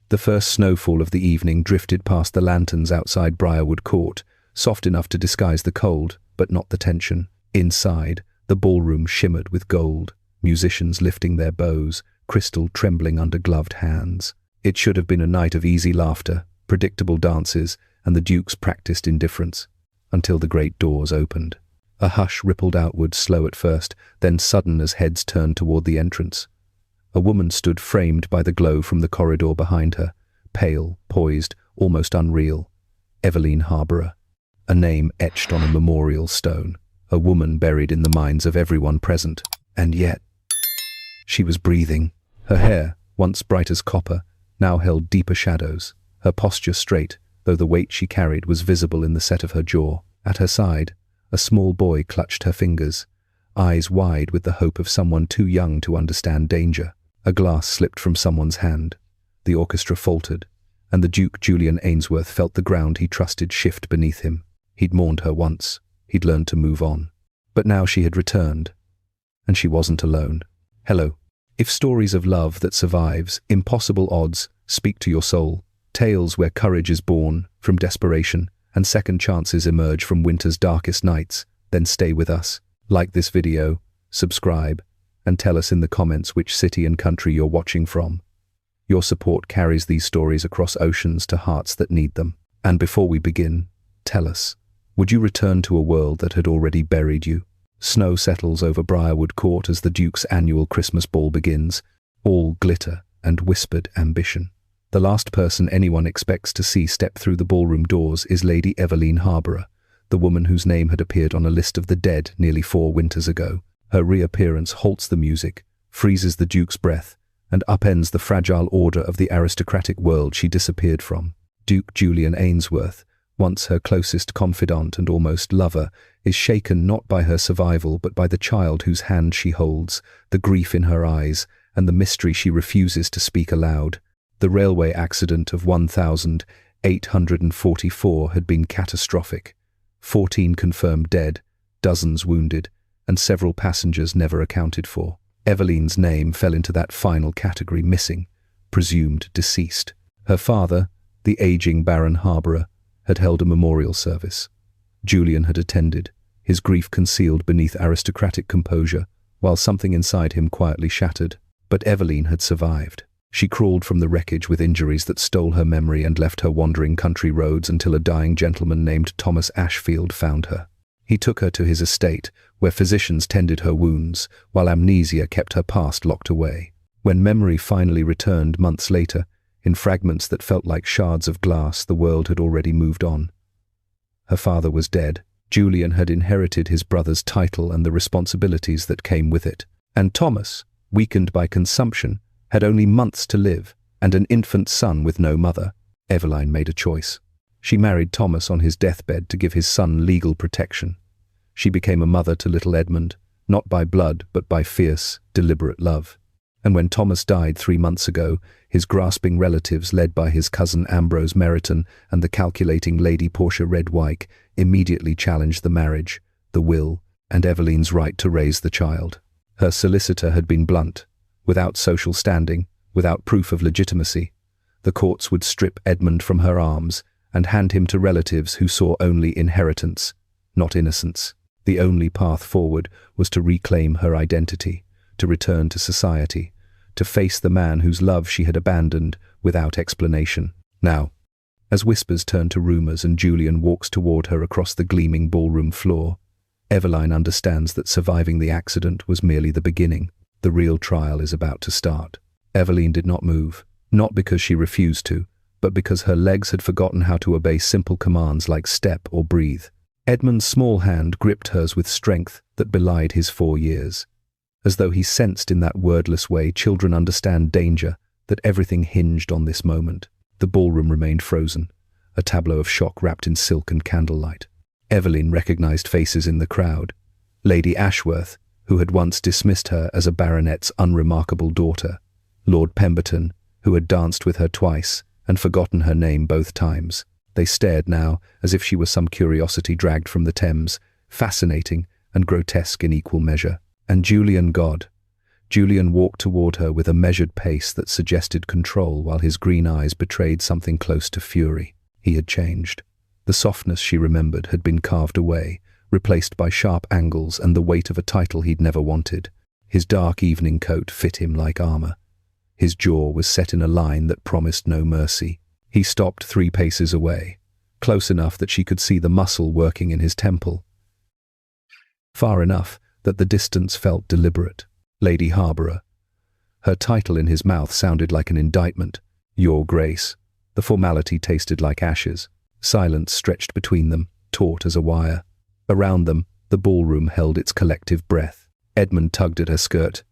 The first snowfall of the evening drifted past the lanterns outside Briarwood Court, soft enough to disguise the cold, but not the tension. Inside, the ballroom shimmered with gold, musicians lifting their bows, crystal trembling under gloved hands. It should have been a night of easy laughter, predictable dances, and the Duke's practiced indifference, until the great doors opened. A hush rippled outward, slow at first, then sudden as heads turned toward the entrance. A woman stood framed by the glow from the corridor behind her, pale, poised, almost unreal. Eveline Harborough. A name etched on a memorial stone. A woman buried in the minds of everyone present. And yet, she was breathing. Her hair, once bright as copper, now held deeper shadows. Her posture straight, though the weight she carried was visible in the set of her jaw. At her side, a small boy clutched her fingers, eyes wide with the hope of someone too young to understand danger. A glass slipped from someone's hand. The orchestra faltered, and the Duke Julian Ainsworth felt the ground he trusted shift beneath him. He'd mourned her once. He'd learned to move on. But now she had returned, and she wasn't alone. Hello. If stories of love that survives, impossible odds, speak to your soul, tales where courage is born from desperation and second chances emerge from winter's darkest nights, then stay with us. Like this video, subscribe, and tell us in the comments which city and country you're watching from. Your support carries these stories across oceans to hearts that need them. And before we begin, tell us, would you return to a world that had already buried you? Snow settles over Briarwood Court as the Duke's annual Christmas ball begins, all glitter and whispered ambition. The last person anyone expects to see step through the ballroom doors is Lady Eveline Harborough, the woman whose name had appeared on a list of the dead nearly 4 winters ago. Her reappearance halts the music, freezes the Duke's breath, and upends the fragile order of the aristocratic world she disappeared from. Duke Julian Ainsworth, once her closest confidant and almost lover, is shaken not by her survival but by the child whose hand she holds, the grief in her eyes, and the mystery she refuses to speak aloud. The railway accident of 1844 had been catastrophic. 14 confirmed dead, dozens wounded, and several passengers never accounted for. Eveline's name fell into that final category, missing, presumed deceased. Her father, the aging Baron Harborough, had held a memorial service. Julian had attended, his grief concealed beneath aristocratic composure, while something inside him quietly shattered. But Eveline had survived. She crawled from the wreckage with injuries that stole her memory and left her wandering country roads until a dying gentleman named Thomas Ashfield found her. He took her to his estate, where physicians tended her wounds, while amnesia kept her past locked away. When memory finally returned months later, in fragments that felt like shards of glass, the world had already moved on. Her father was dead. Julian had inherited his brother's title and the responsibilities that came with it. And Thomas, weakened by consumption, had only months to live, and an infant son with no mother. Eveline made a choice. She married Thomas on his deathbed to give his son legal protection. She became a mother to little Edmund, not by blood but by fierce, deliberate love. And when Thomas died 3 months ago, his grasping relatives, led by his cousin Ambrose Meryton and the calculating Lady Portia Redwyke, immediately challenged the marriage, the will, and Eveline's right to raise the child. Her solicitor had been blunt. Without social standing, without proof of legitimacy, the courts would strip Edmund from her arms and hand him to relatives who saw only inheritance, not innocence. The only path forward was to reclaim her identity, to return to society, to face the man whose love she had abandoned without explanation. Now, as whispers turn to rumors and Julian walks toward her across the gleaming ballroom floor, Eveline understands that surviving the accident was merely the beginning. The real trial is about to start. Eveline did not move, not because she refused to, but because her legs had forgotten how to obey simple commands like step or breathe. Edmund's small hand gripped hers with strength that belied his 4 years. As though he sensed in that wordless way children understand danger, that everything hinged on this moment. The ballroom remained frozen, a tableau of shock wrapped in silk and candlelight. Eveline recognized faces in the crowd. Lady Ashworth, who had once dismissed her as a baronet's unremarkable daughter, Lord Pemberton, who had danced with her twice and forgotten her name both times. They stared now as if she were some curiosity dragged from the Thames, fascinating and grotesque in equal measure. And Julian God, Julian walked toward her with a measured pace that suggested control, while his green eyes betrayed something close to fury. He had changed. The softness she remembered had been carved away, replaced by sharp angles and the weight of a title he'd never wanted. His dark evening coat fit him like armor. His jaw was set in a line that promised no mercy. He stopped 3 paces away, close enough that she could see the muscle working in his temple, far enough that the distance felt deliberate. Lady Harborough. Her title in his mouth sounded like an indictment. Your Grace. The formality tasted like ashes. Silence stretched between them, taut as a wire. Around them, the ballroom held its collective breath. Edmund tugged at her skirt.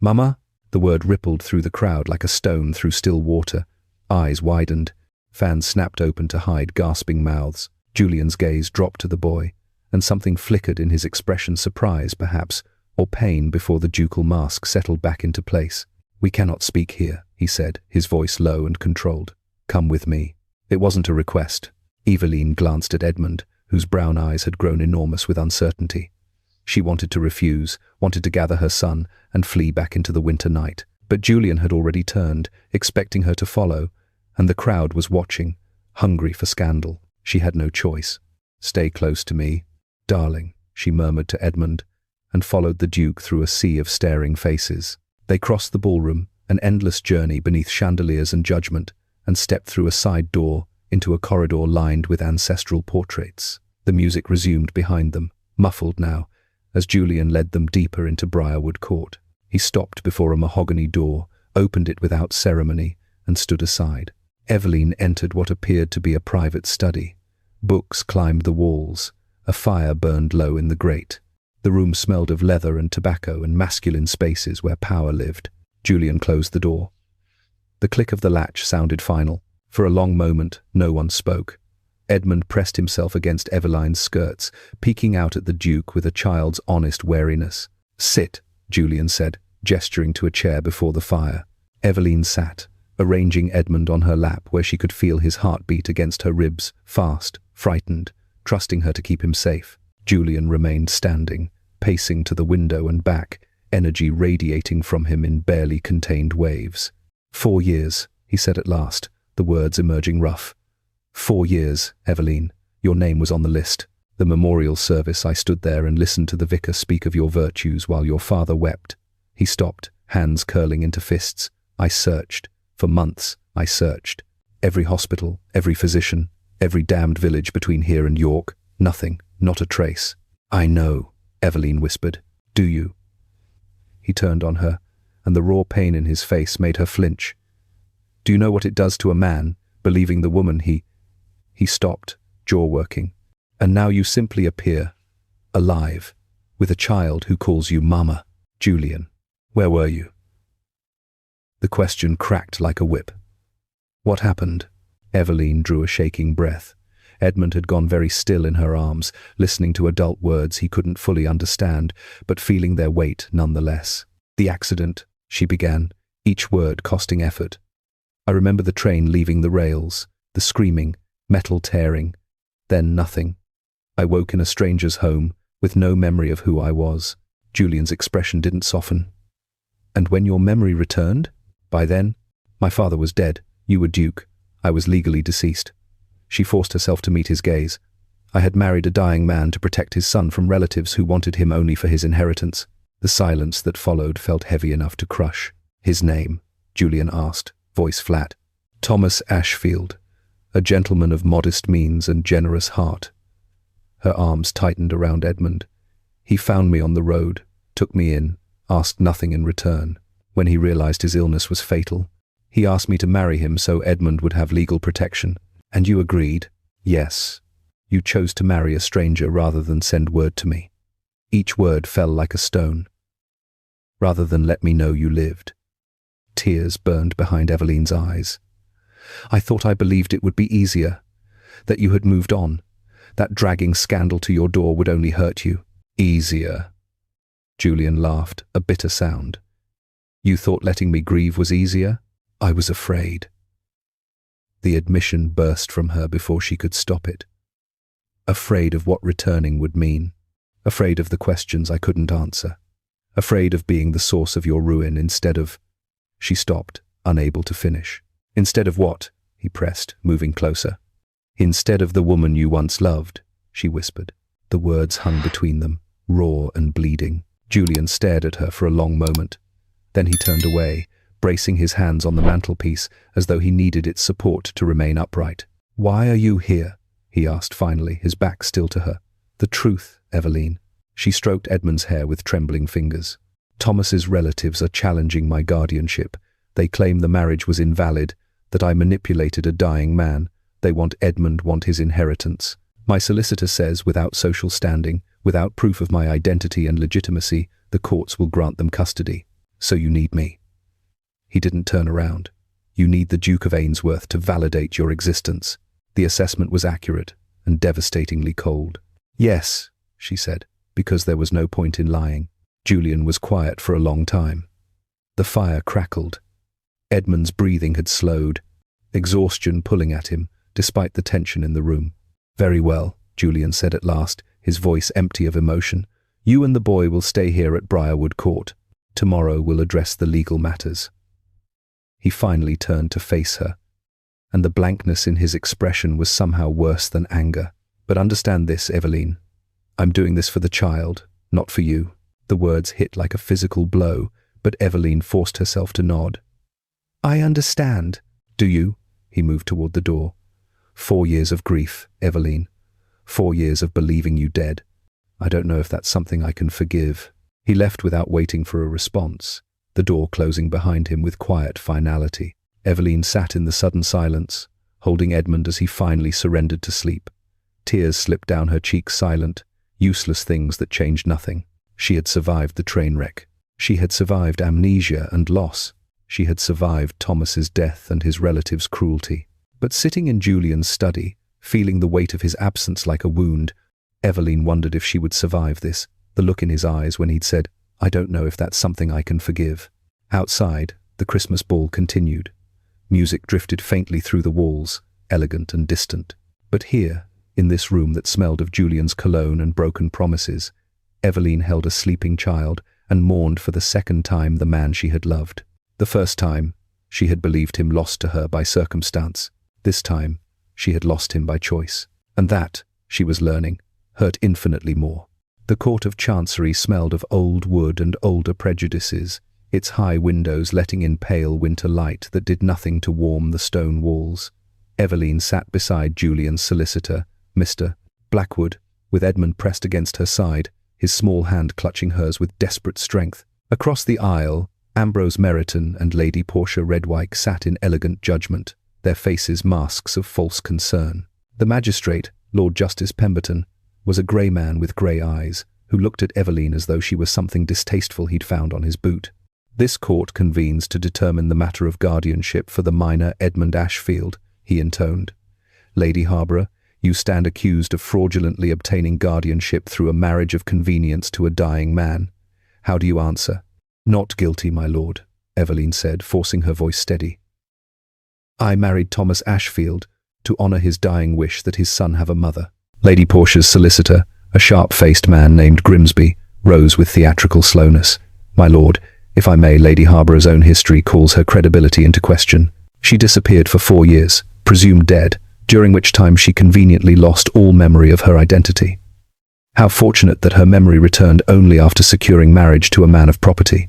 "Mama?" The word rippled through the crowd like a stone through still water. Eyes widened. Fans snapped open to hide gasping mouths. Julian's gaze dropped to the boy, and something flickered in his expression, surprise, perhaps, or pain, before the ducal mask settled back into place. "We cannot speak here," he said, his voice low and controlled. "Come with me." It wasn't a request. Eveline glanced at Edmund, whose brown eyes had grown enormous with uncertainty. She wanted to refuse, wanted to gather her son and flee back into the winter night. But Julian had already turned, expecting her to follow, and the crowd was watching, hungry for scandal. She had no choice. "Stay close to me, darling," she murmured to Edmund, and followed the Duke through a sea of staring faces. They crossed the ballroom, an endless journey beneath chandeliers and judgment, and stepped through a side door into a corridor lined with ancestral portraits. The music resumed behind them, muffled now, as Julian led them deeper into Briarwood Court. He stopped before a mahogany door, opened it without ceremony, and stood aside. Eveline entered what appeared to be a private study. Books climbed the walls. A fire burned low in the grate. The room smelled of leather and tobacco and masculine spaces where power lived. Julian closed the door. The click of the latch sounded final. For a long moment, no one spoke. Edmund pressed himself against Eveline's skirts, peeking out at the Duke with a child's honest wariness. "Sit," Julian said, gesturing to a chair before the fire. Eveline sat, arranging Edmund on her lap where she could feel his heartbeat against her ribs, fast, frightened, trusting her to keep him safe. Julian remained standing, pacing to the window and back, energy radiating from him in barely contained waves. 4 years, he said at last, the words emerging rough. 4 years, Eveline. Your name was on the list. The memorial service, I stood there and listened to the vicar speak of your virtues while your father wept. He stopped, hands curling into fists. I searched. For months, I searched. Every hospital, every physician, every damned village between here and York. Nothing, not a trace. I know, Eveline whispered. Do you? He turned on her, and the raw pain in his face made her flinch. Do you know what it does to a man, believing the woman he stopped, jaw working. And now you simply appear, alive, with a child who calls you Mama. Julian, where were you? The question cracked like a whip. What happened? Eveline drew a shaking breath. Edmund had gone very still in her arms, listening to adult words he couldn't fully understand, but feeling their weight nonetheless. The accident, she began, each word costing effort. I remember the train leaving the rails, the screaming, metal tearing, then nothing. I woke in a stranger's home, with no memory of who I was. Julian's expression didn't soften. And when your memory returned? By then, my father was dead. You were Duke. I was legally deceased. She forced herself to meet his gaze. I had married a dying man to protect his son from relatives who wanted him only for his inheritance. The silence that followed felt heavy enough to crush. His name? Julian asked, voice flat. Thomas Ashfield, a gentleman of modest means and generous heart. Her arms tightened around Edmund. He found me on the road, took me in, asked nothing in return. When he realized his illness was fatal, he asked me to marry him so Edmund would have legal protection. And you agreed? Yes. You chose to marry a stranger rather than send word to me. Each word fell like a stone. Rather than let me know you lived. Tears burned behind Eveline's eyes. I thought I believed it would be easier, that you had moved on, that dragging scandal to your door would only hurt you. Easier. Julian laughed, a bitter sound. You thought letting me grieve was easier? I was afraid. The admission burst from her before she could stop it. Afraid of what returning would mean. Afraid of the questions I couldn't answer. afraid of being the source of your ruin instead of—" She stopped, unable to finish. "Instead of what?" he pressed, moving closer. "Instead of the woman you once loved," she whispered. The words hung between them, raw and bleeding. Julian stared at her for a long moment. Then he turned away, bracing his hands on the mantelpiece as though he needed its support to remain upright. "Why are you here?" he asked finally, his back still to her. "The truth, Eveline." She stroked Edmund's hair with trembling fingers. "Thomas's relatives are challenging my guardianship. They claim the marriage was invalid, that I manipulated a dying man. They want his inheritance. My solicitor says without social standing, without proof of my identity and legitimacy, the courts will grant them custody. So you need me." He didn't turn around. "You need the Duke of Ainsworth to validate your existence." The assessment was accurate and devastatingly cold. "Yes," she said, because there was no point in lying. Julian was quiet for a long time. The fire crackled. Edmund's breathing had slowed, exhaustion pulling at him, despite the tension in the room. "Very well," Julian said at last, his voice empty of emotion. "You and the boy will stay here at Briarwood Court. Tomorrow we'll address the legal matters." He finally turned to face her, and the blankness in his expression was somehow worse than anger. "But understand this, Eveline. I'm doing this for the child, not for you." The words hit like a physical blow, but Eveline forced herself to nod. "I understand." "Do you?" He moved toward the door. 4 years of grief, Eveline. 4 years of believing you dead. I don't know if that's something I can forgive." He left without waiting for a response, the door closing behind him with quiet finality. Eveline sat in the sudden silence, holding Edmund as he finally surrendered to sleep. Tears slipped down her cheeks, silent, useless things that changed nothing. She had survived the train wreck. She had survived amnesia and loss. She had survived Thomas's death and his relatives' cruelty. But sitting in Julian's study, feeling the weight of his absence like a wound, Eveline wondered if she would survive this, the look in his eyes when he'd said, "I don't know if that's something I can forgive." Outside, the Christmas ball continued. Music drifted faintly through the walls, elegant and distant. But here, in this room that smelled of Julian's cologne and broken promises, Eveline held a sleeping child and mourned for the second time the man she had loved. The first time, she had believed him lost to her by circumstance. This time, she had lost him by choice. And that, she was learning, hurt infinitely more. The Court of Chancery smelled of old wood and older prejudices, its high windows letting in pale winter light that did nothing to warm the stone walls. Eveline sat beside Julian's solicitor, Mr. Blackwood, with Edmund pressed against her side, his small hand clutching hers with desperate strength. Across the aisle, Ambrose Meryton and Lady Portia Redwyke sat in elegant judgment, their faces masks of false concern. The magistrate, Lord Justice Pemberton, was a grey man with grey eyes, who looked at Eveline as though she was something distasteful he'd found on his boot. "This court convenes to determine the matter of guardianship for the minor Edmund Ashfield," he intoned. "Lady Harborough, you stand accused of fraudulently obtaining guardianship through a marriage of convenience to a dying man. How do you answer?" "Not guilty, my lord," Eveline said, forcing her voice steady. "I married Thomas Ashfield to honour his dying wish that his son have a mother." Lady Portia's solicitor, a sharp-faced man named Grimsby, rose with theatrical slowness. "My lord, if I may, Lady Harborough's own history calls her credibility into question. She disappeared for 4 years, presumed dead, during which time she conveniently lost all memory of her identity. How fortunate that her memory returned only after securing marriage to a man of property."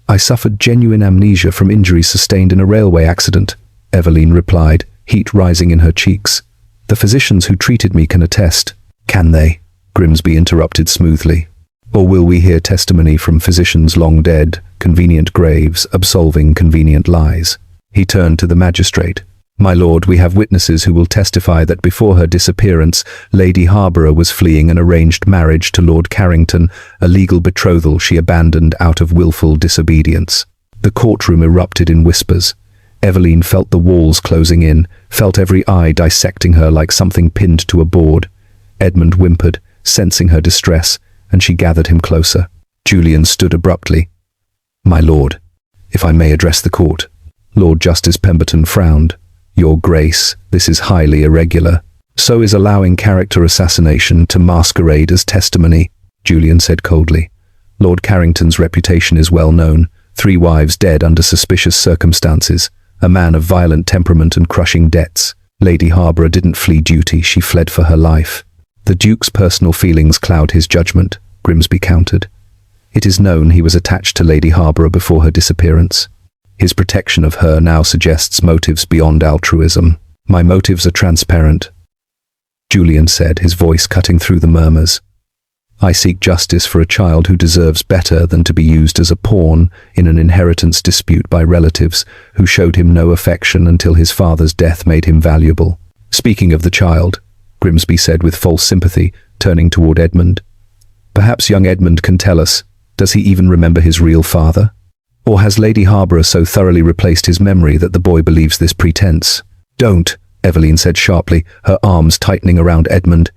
"I suffered genuine amnesia from injuries sustained in a railway accident," Eveline replied, heat rising in her cheeks. "The physicians who treated me can attest." "Can they?" Grimsby interrupted smoothly. "Or will we hear testimony from physicians long dead, convenient graves, absolving convenient lies?" He turned to the magistrate. "My lord, we have witnesses who will testify that before her disappearance, Lady Harborough was fleeing an arranged marriage to Lord Carrington, a legal betrothal she abandoned out of willful disobedience." The courtroom erupted in whispers. Eveline felt the walls closing in, felt every eye dissecting her like something pinned to a board. Edmund whimpered, sensing her distress, and she gathered him closer. Julian stood abruptly. "My lord, if I may address the court." Lord Justice Pemberton frowned. "Your Grace, this is highly irregular. So is allowing character assassination to masquerade as testimony," Julian said coldly. Lord Carrington's reputation is well known. 3 wives dead under suspicious circumstances. A man of violent temperament and crushing debts. Lady Harborough didn't flee duty, she fled for her life. The Duke's personal feelings cloud his judgment, Grimsby countered. It is known he was attached to Lady Harborough before her disappearance. His protection of her now suggests motives beyond altruism. My motives are transparent, Julian said, his voice cutting through the murmurs. I seek justice for a child who deserves better than to be used as a pawn in an inheritance dispute by relatives who showed him no affection until his father's death made him valuable. Speaking of the child, Grimsby said with false sympathy, turning toward Edmund. Perhaps young Edmund can tell us, does he even remember his real father? Or has Lady Harborough so thoroughly replaced his memory that the boy believes this pretense? Don't, Eveline said sharply, her arms tightening around Edmund.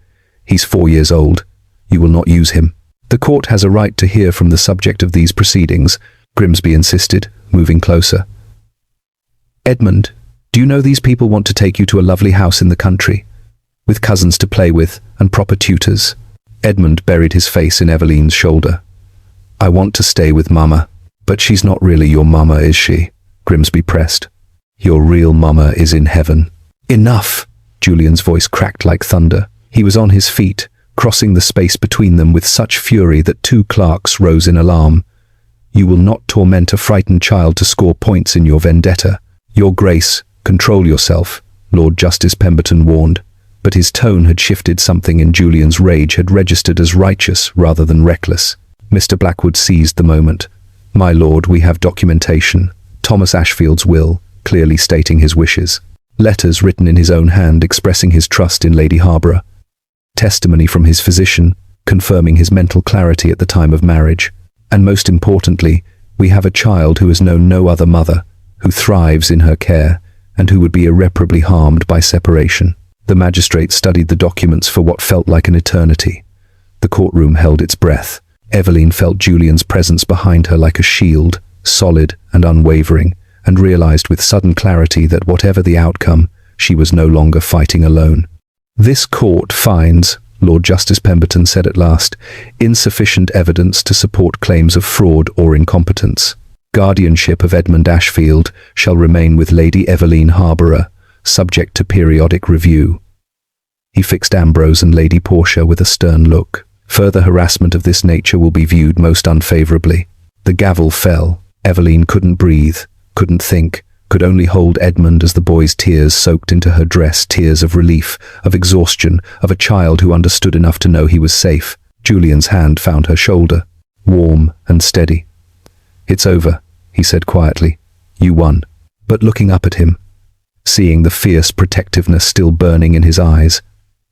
He's 4 years old. You will not use him. The court has a right to hear from the subject of these proceedings, Grimsby insisted, moving closer. Edmund, do you know these people want to take you to a lovely house in the country, with cousins to play with and proper tutors? Edmund buried his face in Eveline's shoulder. I want to stay with Mama. But she's not really your Mama, is she? Grimsby pressed. Your real Mama is in heaven. Enough! Julian's voice cracked like thunder. He was on his feet, crossing the space between them with such fury that 2 clerks rose in alarm. You will not torment a frightened child to score points in your vendetta. Your Grace, control yourself, Lord Justice Pemberton warned, but his tone had shifted. Something in Julian's rage had registered as righteous rather than reckless. Mr. Blackwood seized the moment. My lord, we have documentation. Thomas Ashfield's will, clearly stating his wishes. Letters written in his own hand expressing his trust in Lady Harborough. Testimony from his physician, confirming his mental clarity at the time of marriage. And most importantly, we have a child who has known no other mother, who thrives in her care, and who would be irreparably harmed by separation. The magistrate studied the documents for what felt like an eternity. The courtroom held its breath. Eveline felt Julian's presence behind her like a shield, solid and unwavering, and realized with sudden clarity that whatever the outcome, she was no longer fighting alone. This court finds, Lord Justice Pemberton said at last, insufficient evidence to support claims of fraud or incompetence. Guardianship of Edmund Ashfield shall remain with Lady Eveline Harborough, subject to periodic review. He fixed Ambrose and Lady Portia with a stern look. Further harassment of this nature will be viewed most unfavorably. The gavel fell. Eveline couldn't breathe, couldn't think, could only hold Edmund as the boy's tears soaked into her dress, tears of relief, of exhaustion, of a child who understood enough to know he was safe. Julian's hand found her shoulder, warm and steady. It's over, he said quietly. You won. But looking up at him, seeing the fierce protectiveness still burning in his eyes,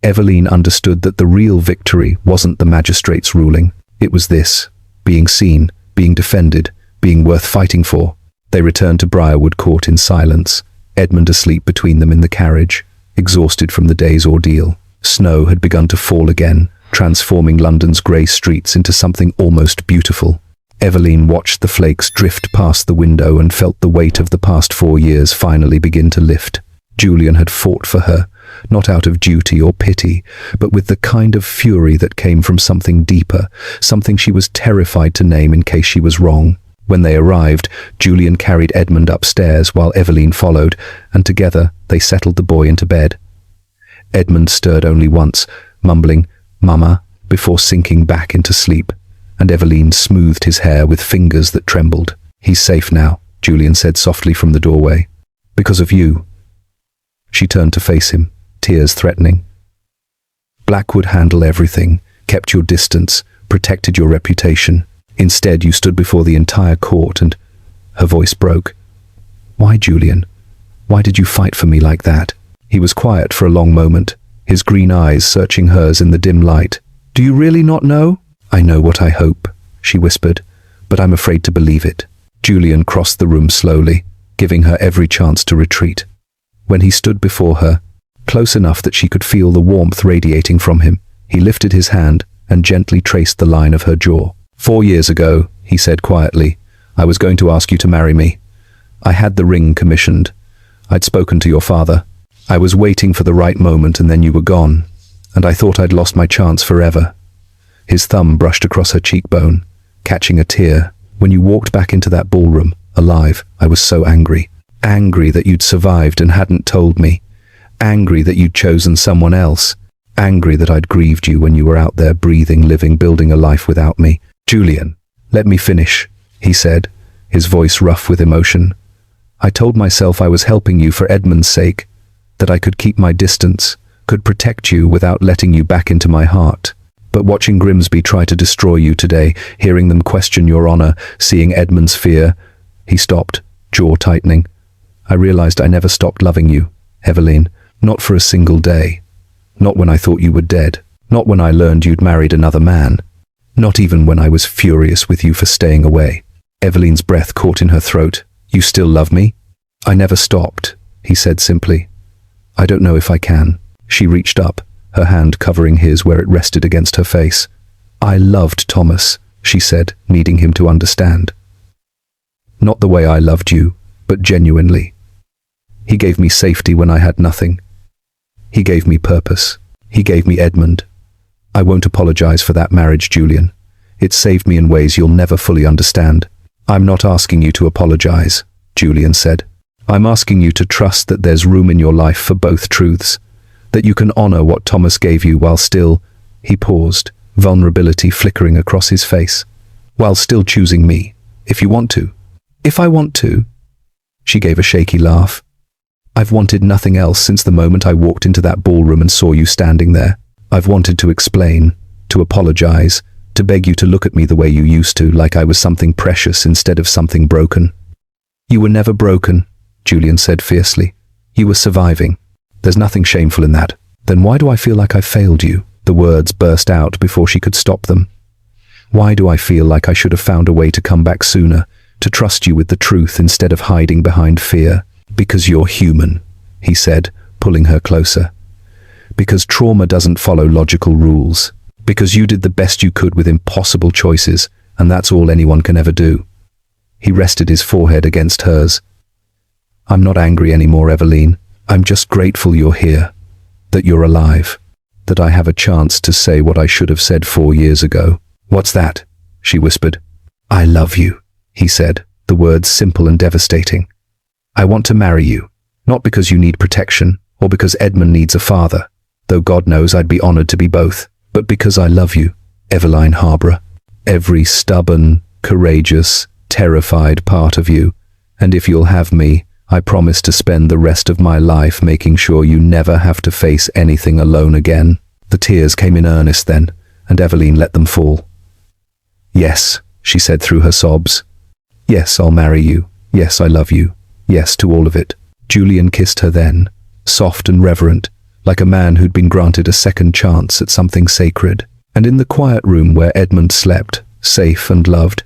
Eveline understood that the real victory wasn't the magistrate's ruling. It was this, being seen, being defended, being worth fighting for. They returned to Briarwood Court in silence, Edmund asleep between them in the carriage, exhausted from the day's ordeal. Snow had begun to fall again, transforming London's grey streets into something almost beautiful. Eveline watched the flakes drift past the window and felt the weight of the past 4 years finally begin to lift. Julian had fought for her, not out of duty or pity, but with the kind of fury that came from something deeper, something she was terrified to name in case she was wrong. When they arrived, Julian carried Edmund upstairs while Eveline followed, and together they settled the boy into bed. Edmund stirred only once, mumbling, "Mama," before sinking back into sleep, and Eveline smoothed his hair with fingers that trembled. He's safe now, Julian said softly from the doorway. Because of you. She turned to face him, tears threatening. Blackwood handled everything, kept your distance, protected your reputation. Instead, you stood before the entire court and... Her voice broke. Why, Julian? Why did you fight for me like that? He was quiet for a long moment, his green eyes searching hers in the dim light. Do you really not know? I know what I hope, she whispered, but I'm afraid to believe it. Julian crossed the room slowly, giving her every chance to retreat. When he stood before her, close enough that she could feel the warmth radiating from him, he lifted his hand and gently traced the line of her jaw. 4 years ago, he said quietly, I was going to ask you to marry me. I had the ring commissioned. I'd spoken to your father. I was waiting for the right moment and then you were gone, and I thought I'd lost my chance forever. His thumb brushed across her cheekbone, catching a tear. When you walked back into that ballroom, alive, I was so angry. Angry that you'd survived and hadn't told me. Angry that you'd chosen someone else. Angry that I'd grieved you when you were out there breathing, living, building a life without me. Julian, let me finish, he said, his voice rough with emotion. I told myself I was helping you for Edmund's sake, that I could keep my distance, could protect you without letting you back into my heart. But watching Grimsby try to destroy you today, hearing them question your honor, seeing Edmund's fear, he stopped, jaw tightening. I realized I never stopped loving you, Eveline, not for a single day. Not when I thought you were dead, not when I learned you'd married another man, not even when I was furious with you for staying away. Eveline's breath caught in her throat. You still love me? I never stopped, he said simply. I don't know if I can. She reached up, her hand covering his where it rested against her face. I loved Thomas, she said, needing him to understand. Not the way I loved you, but genuinely. He gave me safety when I had nothing. He gave me purpose. He gave me Edmund. I won't apologize for that marriage, Julian. It saved me in ways you'll never fully understand. I'm not asking you to apologize, Julian said. I'm asking you to trust that there's room in your life for both truths, that you can honor what Thomas gave you while still, he paused, vulnerability flickering across his face, while still choosing me, if you want to. If I want to, she gave a shaky laugh. I've wanted nothing else since the moment I walked into that ballroom and saw you standing there. I've wanted to explain, to apologize, to beg you to look at me the way you used to, like I was something precious instead of something broken. You were never broken, Julian said fiercely. You were surviving. There's nothing shameful in that. Then why do I feel like I failed you? The words burst out before she could stop them. Why do I feel like I should have found a way to come back sooner, to trust you with the truth instead of hiding behind fear? Because you're human, he said, pulling her closer. Because trauma doesn't follow logical rules. Because you did the best you could with impossible choices, and that's all anyone can ever do. He rested his forehead against hers. I'm not angry anymore, Eveline. I'm just grateful you're here, that you're alive, that I have a chance to say what I should have said 4 years ago. What's that? She whispered. I love you, he said, the words simple and devastating. I want to marry you, not because you need protection, or because Edmund needs a father, though God knows I'd be honored to be both, but because I love you, Eveline Harborough. Every stubborn, courageous, terrified part of you, and if you'll have me, I promise to spend the rest of my life making sure you never have to face anything alone again. The tears came in earnest then, and Eveline let them fall. Yes, she said through her sobs. Yes, I'll marry you. Yes, I love you. Yes to all of it. Julian kissed her then, soft and reverent, like a man who'd been granted a second chance at something sacred. And in the quiet room where Edmund slept, safe and loved,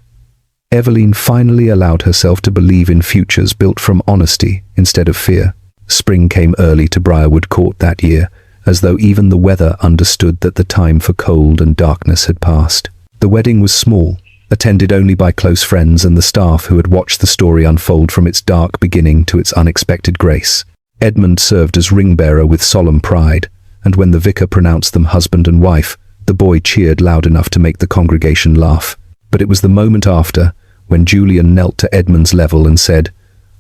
Eveline finally allowed herself to believe in futures built from honesty instead of fear. Spring came early to Briarwood Court that year, as though even the weather understood that the time for cold and darkness had passed. The wedding was small, attended only by close friends and the staff who had watched the story unfold from its dark beginning to its unexpected grace. Edmund served as ring-bearer with solemn pride, and when the vicar pronounced them husband and wife, the boy cheered loud enough to make the congregation laugh. But it was the moment after, when Julian knelt to Edmund's level and said,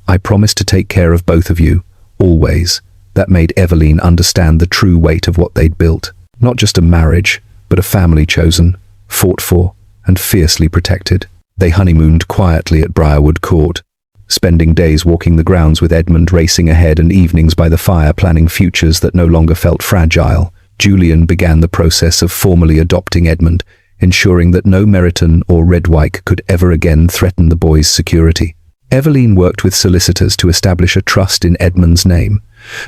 I promise to take care of both of you, always, that made Eveline understand the true weight of what they'd built. Not just a marriage, but a family chosen, fought for, and fiercely protected. They honeymooned quietly at Briarwood Court, spending days walking the grounds with Edmund racing ahead and evenings by the fire planning futures that no longer felt fragile. Julian began the process of formally adopting Edmund, ensuring that no Meryton or Redwyke could ever again threaten the boy's security. Eveline worked with solicitors to establish a trust in Edmund's name,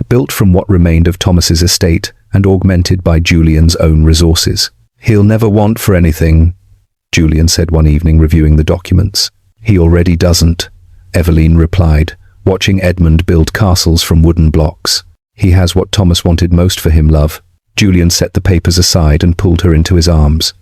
built from what remained of Thomas's estate and augmented by Julian's own resources. He'll never want for anything, Julian said one evening reviewing the documents. He already doesn't, Eveline replied, watching Edmund build castles from wooden blocks. He has what Thomas wanted most for him, love. Julian set the papers aside and pulled her into his arms.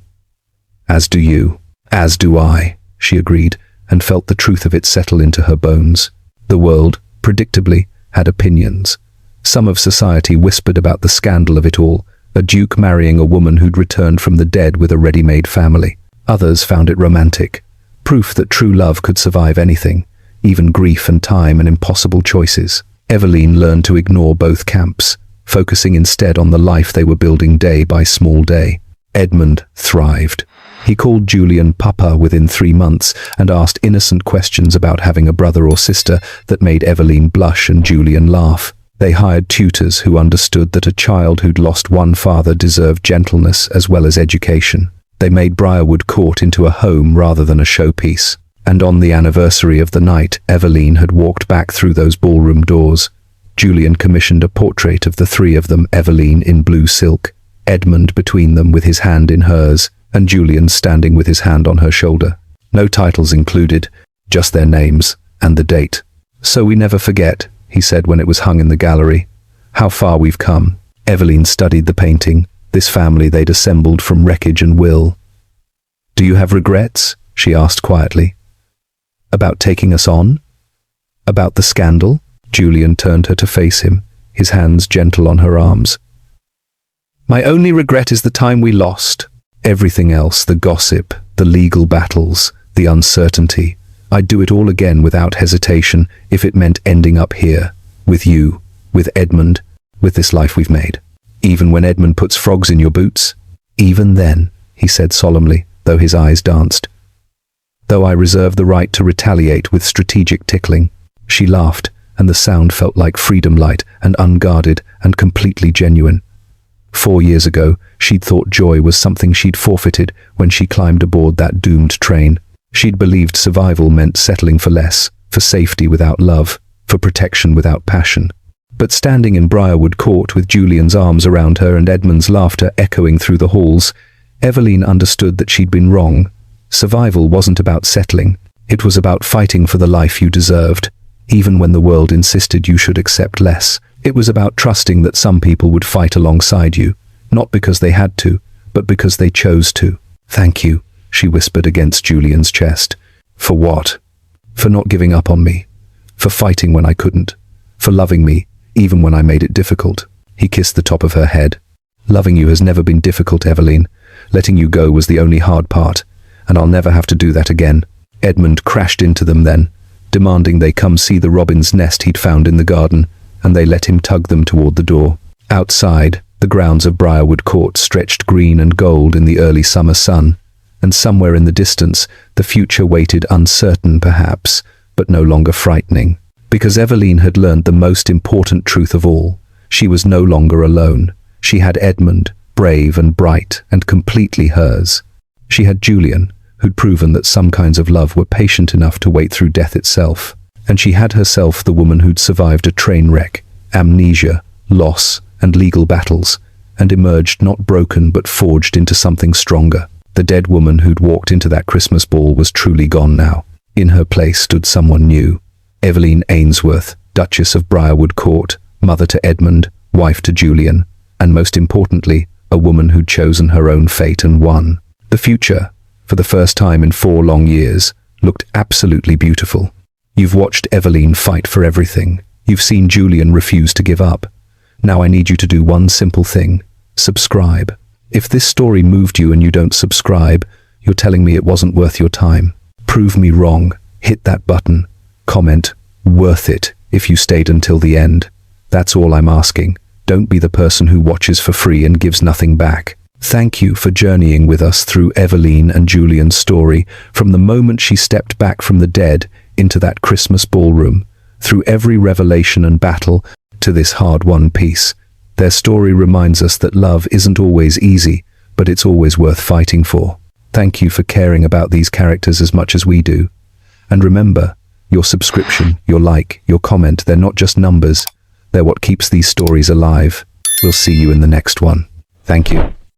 As do you. As do I, she agreed, and felt the truth of it settle into her bones. The world, predictably, had opinions. Some of society whispered about the scandal of it all, a duke marrying a woman who'd returned from the dead with a ready-made family. Others found it romantic, proof that true love could survive anything, even grief and time and impossible choices. Eveline learned to ignore both camps, focusing instead on the life they were building day by small day. Edmund thrived. He called Julian Papa within 3 months and asked innocent questions about having a brother or sister that made Eveline blush and Julian laugh. They hired tutors who understood that a child who'd lost one father deserved gentleness as well as education. They made Briarwood Court into a home rather than a showpiece. And on the anniversary of the night Eveline had walked back through those ballroom doors, Julian commissioned a portrait of the 3 of them, Eveline in blue silk, Edmund between them with his hand in hers, and Julian standing with his hand on her shoulder. No titles included, just their names and the date. "So we never forget," he said when it was hung in the gallery. "How far we've come." Eveline studied the painting, this family they'd assembled from wreckage and will. "Do you have regrets?" she asked quietly. "About taking us on? About the scandal?" Julian turned her to face him, his hands gentle on her arms. "My only regret is the time we lost. Everything else, the gossip, the legal battles, the uncertainty. I'd do it all again without hesitation if it meant ending up here, with you, with Edmund, with this life we've made. Even when Edmund puts frogs in your boots? Even then," he said solemnly, though his eyes danced. "Though I reserve the right to retaliate with strategic tickling." She laughed, and the sound felt like freedom light and unguarded and completely genuine. 4 years ago, she'd thought joy was something she'd forfeited when she climbed aboard that doomed train. She'd believed survival meant settling for less, for safety without love, for protection without passion. But standing in Briarwood Court with Julian's arms around her and Edmund's laughter echoing through the halls, Eveline understood that she'd been wrong. Survival wasn't about settling. It was about fighting for the life you deserved, even when the world insisted you should accept less. It was about trusting that some people would fight alongside you, not because they had to, but because they chose to. "Thank you," she whispered against Julian's chest. "For what?" "For not giving up on me. For fighting when I couldn't. For loving me, even when I made it difficult." He kissed the top of her head. "Loving you has never been difficult, Eveline. Letting you go was the only hard part, and I'll never have to do that again." Edmund crashed into them then, demanding they come see the robin's nest he'd found in the garden, and they let him tug them toward the door. Outside, the grounds of Briarwood Court stretched green and gold in the early summer sun, and somewhere in the distance, the future waited, uncertain perhaps, but no longer frightening. Because Eveline had learned the most important truth of all. She was no longer alone. She had Edmund, brave and bright and completely hers. She had Julian, who'd proven that some kinds of love were patient enough to wait through death itself. And she had herself, the woman who'd survived a train wreck, amnesia, loss, and legal battles, and emerged not broken but forged into something stronger. The dead woman who'd walked into that Christmas ball was truly gone now. In her place stood someone new. Eveline Ainsworth, Duchess of Briarwood Court, mother to Edmund, wife to Julian, and most importantly, a woman who'd chosen her own fate and won. The future, for the first time in 4 long years, looked absolutely beautiful. You've watched Eveline fight for everything. You've seen Julian refuse to give up. Now I need you to do one simple thing. Subscribe. If this story moved you and you don't subscribe, you're telling me it wasn't worth your time. Prove me wrong. Hit that button. Comment, "Worth it," if you stayed until the end. That's all I'm asking. Don't be the person who watches for free and gives nothing back. Thank you for journeying with us through Eveline and Julian's story, from the moment she stepped back from the dead into that Christmas ballroom, through every revelation and battle to this hard-won peace. Their story reminds us that love isn't always easy, but it's always worth fighting for. Thank you for caring about these characters as much as we do. And remember, your subscription, your like, your comment, they're not just numbers. They're what keeps these stories alive. We'll see you in the next one. Thank you.